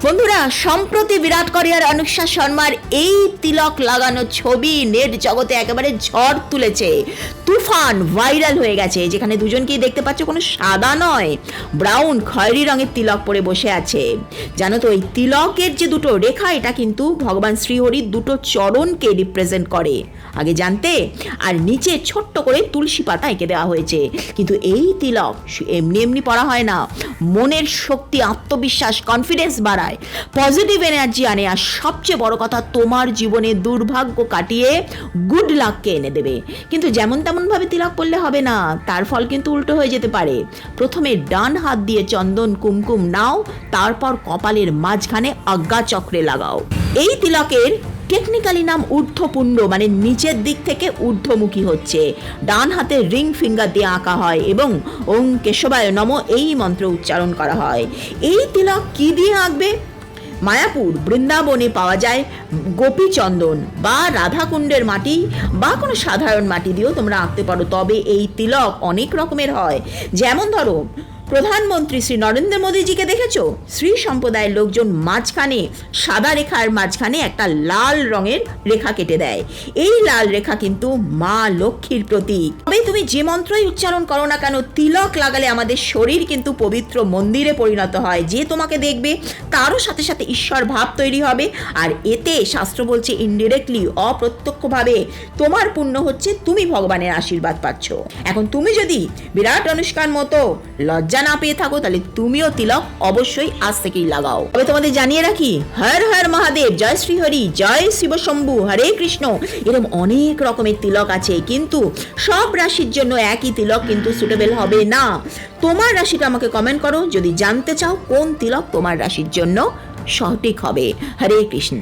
বন্ধুরা, সম্প্রতি বিরাট কোহলি আর অনুষ্কা শর্মার এই তিলক লাগানো ছবি নেট জগতে একেবারে ঝড় তুলেছে। তুফান ভাইরাল হয়ে গেছে, যেখানে দুজনকেই দেখতে পাচ্ছ কোনো সাদা নয়, ব্রাউন খয়েরি রঙের তিলক পরে বসে আছে। জানো তো, এই তিলকের যে দুটো রেখা, এটা কিন্তু ভগবান শ্রীহরির দুটো চরণকে রিপ্রেজেন্ট করে, আগে জানতে? আর নিচে ছোট্ট করে তুলসী পাতা এঁকে দেওয়া হয়েছে। কিন্তু এই তিলক এমনি এমনি পড়া হয় না, মনের শক্তি, আত্মবিশ্বাস, কনফিডেন্স বাড়ায়, পজিটিভ এনার্জি আনে, আর সবচেয়ে বড় কথা, তোমার জীবনে দুর্ভাগ্য কাটিয়ে গুড লাককে এনে দেবে। কিন্তু যেমন তেমন ভাবে তিলক পড়লে হবে না, তার ফল কিন্তু উল্টো হয়ে যেতে পারে। প্রথমে ডান হাত দিয়ে চন্দন কুমকুম নাও, তারপর কপালের মাঝখানে অজ্ঞা চক্রে লাগাও। এই তিলকের টেকনিক্যালি নাম ঊর্ধ্বপুণ্ড, মানে নিচের দিক থেকে ঊর্ধ্বমুখী হচ্ছে। ডান হাতে রিং ফিঙ্গার দিয়ে আঁকা হয় এবং ওং কেশবায় নমঃ এই মন্ত্র উচ্চারণ করা হয়। এই তিলক কি দিয়ে আঁকবে? মায়াপুর বৃন্দাবনে পাওয়া যায় গোপী চন্দন বা রাধাকুণ্ডের মাটি বা কোনো সাধারণ মাটি দিয়েও তোমরা আঁকতে পারো। তবে এই তিলক অনেক রকমের হয়। যেমন ধরো, প্রধানমন্ত্রী শ্রী নরেন্দ্র মোদীজিকে দেখেছো? শ্রী সম্প্রদায়ের লোকজন মাঝখানে সাদা রেখার মাঝখানে একটা লাল রঙের রেখা কেটে দেয়। এই লাল রেখা কিন্তু মা লক্ষ্মীর প্রতীক। তবে তুমি যে মন্ত্রই উচ্চারণ করো না কেন, তিলক লাগালে আমাদের শরীর কিন্তু পবিত্র মন্দিরে পরিণত হয়। যে তোমাকে দেখবে তারও সাথে সাথে ঈশ্বর ভাব তৈরি হবে। আর এতে শাস্ত্র বলছে ইনডিরেক্টলি, অপ্রত্যক্ষভাবে তোমার পুণ্য হচ্ছে, তুমি ভগবানের আশীর্বাদ পাচ্ছ। এখন তুমি যদি বিরাট অনুষ্কার মতো লজ্জা না পেয়ে থাকো, তাহলে তুমিও তিলক অবশ্যই আজ থেকেই লাগাও। তবে তোমাদের জানিয়ে রাখি, হর হর মহাদেব, জয় শ্রী হরি, জয় শিব শম্ভু, হরে কৃষ্ণ, এরকম অনেক রকমের তিলক আছে। কিন্তু সব রাশির জন্য একই তিলক কিন্তু সুটেবল হবে না। তোমার রাশিটা আমাকে কমেন্ট করো যদি জানতে চাও কোন তিলক তোমার রাশির জন্য সঠিক হবে। হরে কৃষ্ণ।